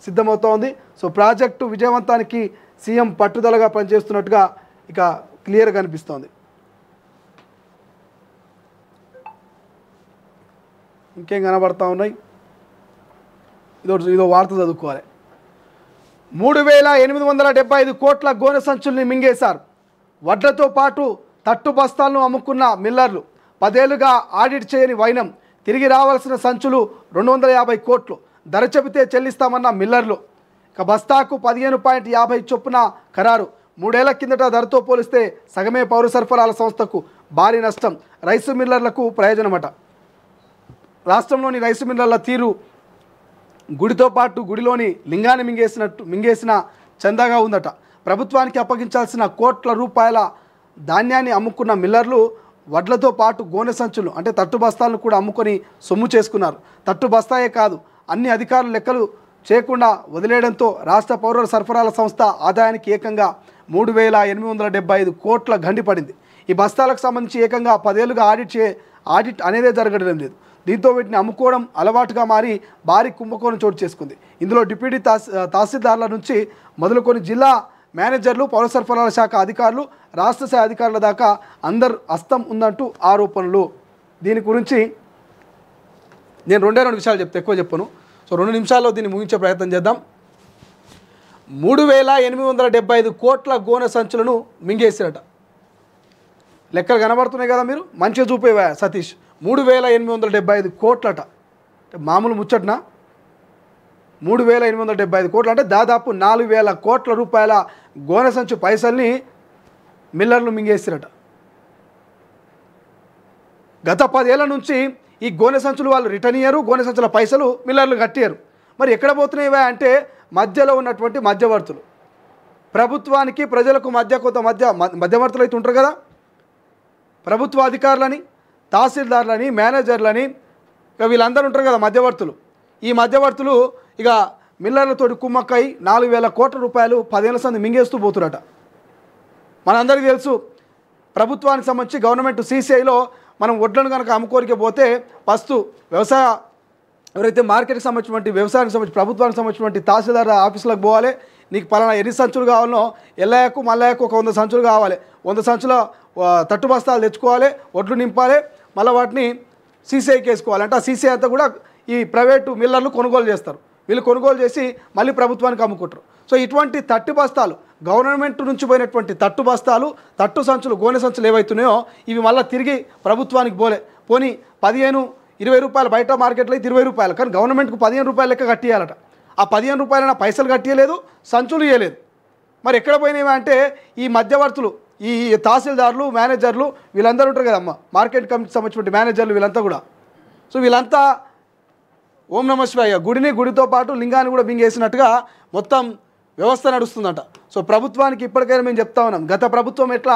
సిద్ధమవుతోంది. So project విజయవంతానికి CM పట్టుదలగా పనిచేస్తున్నట్టుగా ఇక క్లియర్గా కనిపిస్తోంది. ఇంకేం కనబడతా ఉన్నాయి, ఇదో వార్త చదువుకోవాలి. 3,875 కోట్ల గోనె సంచుల్ని మింగేశారు. వడ్లతో పాటు తట్టు బస్తాలను అమ్ముకున్న మిల్లర్లు. 10 ఏళ్లుగా ఆడిట్ చేయని వైనం. తిరిగి రావాల్సిన సంచులు 250 కోట్లు. ధర చెబితే చెల్లిస్తామన్న మిల్లర్లు. ఇక బస్తాకు 15.50 చొప్పున ఖరారు. 3 ఏళ్ల కిందట ధరతో పోలిస్తే సగమే పౌర సరఫరాల సంస్థకు భారీ నష్టం. రైసు మిల్లర్లకు ప్రయోజనమట. రాష్ట్రంలోని రైసు మిల్లర్ల తీరు గుడితో పాటు గుడిలోని లింగాన్ని మింగేసిన చందాగా ఉందట. ప్రభుత్వానికి అప్పగించాల్సిన కోట్ల రూపాయల ధాన్యాన్ని అమ్ముకున్న మిల్లర్లు వడ్లతో పాటు గోనె సంచులు అంటే తట్టు బస్తాలను కూడా అమ్ముకొని సొమ్ము చేసుకున్నారు. తట్టు బస్తాయే కాదు, అన్ని అధికారులు లెక్కలు చేయకుండా వదిలేయడంతో రాష్ట్ర పౌర సరఫరాల సంస్థ ఆదాయానికి ఏకంగా 3,875 కోట్ల గండి పడింది. ఈ బస్తాలకు సంబంధించి ఏకంగా 10 ఏళ్లుగా ఆడిట్ అనేదే జరగడం లేదు. దీంతో వీటిని అమ్ముకోవడం అలవాటుగా మారి భారీ కుంభకోణం చోటు చేసుకుంది. ఇందులో డిప్యూటీ తహసీల్దార్ల నుంచి మొదలుకొని జిల్లా మేనేజర్లు, పౌర సరఫరాల శాఖ అధికారులు, రాష్ట్ర స్థాయి అధికారుల దాకా అందరు హస్తం ఉందంటూ ఆరోపణలు. దీని గురించి నేను 2 విషయాలు చెప్తే ఎక్కువ చెప్పను. సో 2 నిమిషాల్లో దీన్ని ముగించే ప్రయత్నం చేద్దాం. 3,875 కోట్ల గోనె సంచులను మింగేసారట. లెక్కలు కనబడుతున్నాయి కదా, మీరు మంచిగా చూపేవా సతీష్. 3,875 కోట్లట. మామూలు ముచ్చటనా? 3,875 కోట్లు అంటే దాదాపు 4,000 కోట్ల రూపాయల గోనె సంచు పైసల్ని మిల్లర్లు మింగేసిరట. గత 10 ఏళ్ల నుంచి ఈ గోనె సంచులు వాళ్ళు రిటర్న్ ఇయ్యరు, గోనె సంచుల పైసలు మిల్లర్లు కట్టియరు. మరి ఎక్కడ పోతున్నాయివా అంటే మధ్యలో ఉన్నటువంటి మధ్యవర్తులు. ప్రభుత్వానికి ప్రజలకు మధ్య కొంత మధ్యవర్తులు అయితే ఉంటారు కదా, ప్రభుత్వ అధికారులని, తహసీల్దార్లని, మేనేజర్లని, ఇక వీళ్ళందరూ ఉంటారు కదా మధ్యవర్తులు. ఈ మధ్యవర్తులు ఇక మిల్లర్లతోటి కుమ్మక్కై 4,000 కోట్ల రూపాయలు 10 ఏళ్ల సంది మింగేస్తూ పోతురట. మనందరికీ తెలుసు, ప్రభుత్వానికి సంబంధించి గవర్నమెంట్ CCIలో మనం వడ్లను కనుక అమ్ముకోరికే పోతే ఫస్ట్ వ్యవసాయ ఎవరైతే మార్కెట్కి సంబంధించినటువంటి వ్యవసాయానికి సంబంధించి ప్రభుత్వానికి సంబంధించినటువంటి తహసీల్దార్ ఆఫీసులకు పోవాలి. నీకు పలానా ఎన్ని సంచులు కావాలనో ఎల్లయ్యకు మల్లయ్యకు ఒక 100 సంచులు కావాలి, 100 సంచుల తట్టు బస్తాలు తెచ్చుకోవాలి, ఒడ్లు నింపాలి, మళ్ళీ వాటిని CCIకి వేసుకోవాలి. అంటే ఆ CCI అంతా కూడా ఈ ప్రైవేటు మిల్లర్లు కొనుగోలు చేస్తారు. వీళ్ళు కొనుగోలు చేసి మళ్ళీ ప్రభుత్వానికి అమ్ముకుంటారు. సో ఇటువంటి తట్టు బస్తాలు, గవర్నమెంట్ నుంచి పోయినటువంటి తట్టు బస్తాలు, తట్టు సంచులు, గోనె సంచులు ఏవైతున్నాయో ఇవి మళ్ళీ తిరిగి ప్రభుత్వానికి పోనీ 15-20 రూపాయలు బయట మార్కెట్లో అయితే 20 రూపాయలు, కానీ గవర్నమెంట్కు 15 రూపాయలు లెక్క కట్టియాలట. ఆ 15 రూపాయలైనా పైసలు కట్టియలేదు, సంచులు ఇవ్వలేదు. మరి ఎక్కడ పోయినాయి అంటే ఈ మధ్యవర్తులు, ఈ తహసీల్దార్లు, మేనేజర్లు వీళ్ళందరూ ఉంటారు కదమ్మ, మార్కెట్ కమిటీకి సంబంధించిన మేనేజర్లు వీళ్ళంతా కూడా. సో వీళ్ళంతా ఓం నమః శివాయ గుడితో పాటు లింగాన్ని కూడా మింగేసినట్టుగా మొత్తం వ్యవస్థ నడుస్తుందట. సో ప్రభుత్వానికి ఇప్పటికైనా మేము చెప్తా ఉన్నాం, గత ప్రభుత్వం ఎట్లా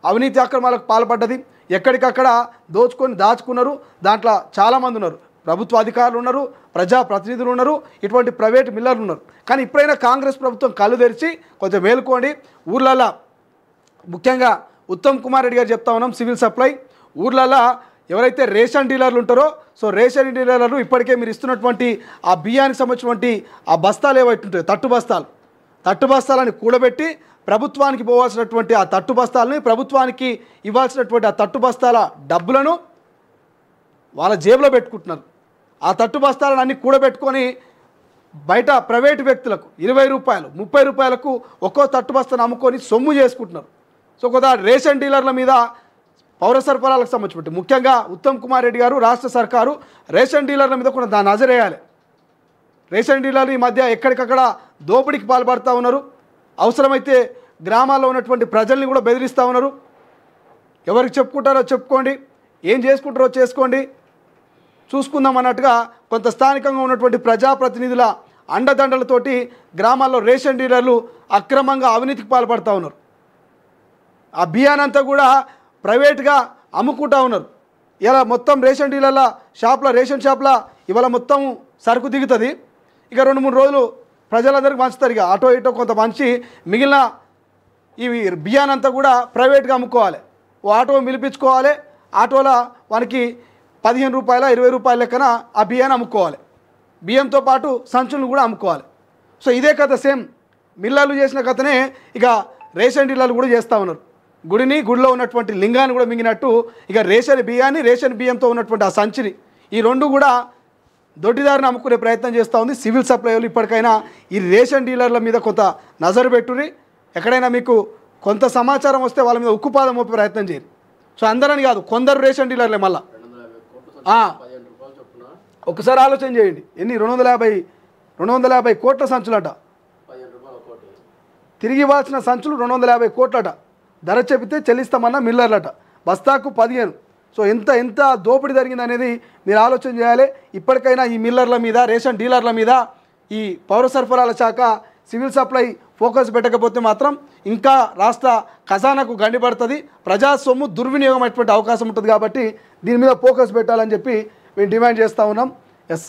అవినీతి అక్రమాలకు పాల్పడ్డది, ఎక్కడికక్కడ దాచుకున్నారు. దాంట్లో చాలామంది ఉన్నారు, ప్రభుత్వ అధికారులు ఉన్నారు, ప్రజాప్రతినిధులు ఉన్నారు, ఇటువంటి ప్రైవేట్ మిల్లర్లు ఉన్నారు. కానీ ఇప్పుడైనా కాంగ్రెస్ ప్రభుత్వం కళ్ళు తెరిచి కొంచెం మేలుకోండి. ఊర్లలో ముఖ్యంగా ఉత్తమ్ కుమార్ రెడ్డి గారు చెప్తా ఉన్నాం, సివిల్ సప్లై ఊర్లలో ఎవరైతే రేషన్ డీలర్లు ఉంటారో, సో రేషన్ డీలర్లు ఇప్పటికే మీరు ఇస్తున్నటువంటి ఆ బియ్యానికి సంబంధించినటువంటి ఆ బస్తాలు ఏవైతే ఉంటాయో తట్టు బస్తాలని కూడబెట్టి ప్రభుత్వానికి పోవాల్సినటువంటి ఆ తట్టు బస్తాలని, ప్రభుత్వానికి ఇవ్వాల్సినటువంటి ఆ తట్టు బస్తాల డబ్బులను వాళ్ళ జేబులో పెట్టుకుంటున్నారు. ఆ తట్టు బస్తాలను అన్ని కూడబెట్టుకొని బయట ప్రైవేటు వ్యక్తులకు 20 రూపాయలు 30 రూపాయలకు ఒక్కో తట్టు బస్తాను అమ్ముకొని సొమ్ము చేసుకుంటున్నారు. సో కొంత రేషన్ డీలర్ల మీద, పౌర సరఫరాలకు సంబంధించి ముఖ్యంగా ఉత్తమ్ కుమార్ రెడ్డి గారు, రాష్ట్ర సర్కారు రేషన్ డీలర్ల మీద కూడా దాన్ని నజరేయాలి. రేషన్ డీలర్లు ఈ మధ్య ఎక్కడికక్కడ దోపిడీకి పాల్పడుతూ ఉన్నారు. అవసరమైతే గ్రామాల్లో ఉన్నటువంటి ప్రజల్ని కూడా బెదిరిస్తూ ఉన్నారు. ఎవరికి చెప్పుకుంటారో చెప్పుకోండి, ఏం చేసుకుంటారో చేసుకోండి, చూసుకుందాం అన్నట్టుగా కొంత స్థానికంగా ఉన్నటువంటి ప్రజాప్రతినిధుల అండదండలతోటి గ్రామాల్లో రేషన్ డీలర్లు అక్రమంగా అవినీతికి పాల్పడుతూ ఉన్నారు. ఆ బియ్యానంతా కూడా ప్రైవేట్గా అమ్ముకుంటూ ఉన్నారు. ఇలా మొత్తం రేషన్ డీలర్ల రేషన్ షాప్లో ఇవాళ మొత్తం సరుకు దిగుతుంది. ఇక 2-3 రోజులు ప్రజలందరికీ పంచుతారు. ఇక అటో ఇటో కొంత పంచి మిగిలిన ఈ బియ్యానంతా కూడా ప్రైవేట్గా అమ్ముకోవాలి. ఓ ఆటో పిలిపించుకోవాలి, ఆటోలో వానికి 15 రూపాయల 20 రూపాయల లెక్కన ఆ బియ్యాన్ని అమ్ముకోవాలి. బియ్యంతో పాటు సంచులను కూడా అమ్ముకోవాలి. సో ఇదే కథ సేమ్ మిల్లర్లు చేసిన కథనే ఇక రేషన్ డీలర్లు కూడా చేస్తూ ఉన్నారు. గుడిలో ఉన్నటువంటి లింగాన్ని కూడా మింగినట్టు ఇక రేషన్ బియ్యాన్ని, రేషన్ బియ్యంతో ఉన్నటువంటి ఆ సంచిని, ఈ రెండు కూడా దొడ్డిదారిని అమ్ముకునే ప్రయత్నం చేస్తూ ఉంది సివిల్ సప్లై వాళ్ళు. ఇప్పటికైనా ఈ రేషన్ డీలర్ల మీద కొంత నజరు పెట్టుర్రి. ఎక్కడైనా మీకు కొంత సమాచారం వస్తే వాళ్ళ మీద ఉక్కుపాదం మోపే ప్రయత్నం చేయరు. సో అందరని కాదు, కొందరు రేషన్ డీలర్లే. మళ్ళా ఒకసారి ఆలోచన చేయండి, ఎన్ని 250 కోట్ల సంచులట, తిరిగి ఇవ్వాల్సిన సంచులు 250 కోట్లట. ధర చెబితే చెల్లిస్తామన్న మిల్లర్లట, బస్తాకు 15. సో ఎంత దోపిడీ జరిగింది అనేది మీరు ఆలోచన చేయాలి. ఇప్పటికైనా ఈ మిల్లర్ల మీద, రేషన్ డీలర్ల మీద ఈ పౌర సరఫరాల శాఖ, సివిల్ సప్లై ఫోకస్ పెట్టకపోతే మాత్రం ఇంకా రాష్ట్ర ఖజానాకు గండిపడుతుంది, ప్రజా సొమ్ము దుర్వినియోగం అయ్యేటువంటి అవకాశం ఉంటుంది. కాబట్టి దీని మీద ఫోకస్ పెట్టాలని చెప్పి మేము డిమాండ్ చేస్తూ ఉన్నాం. ఎస్.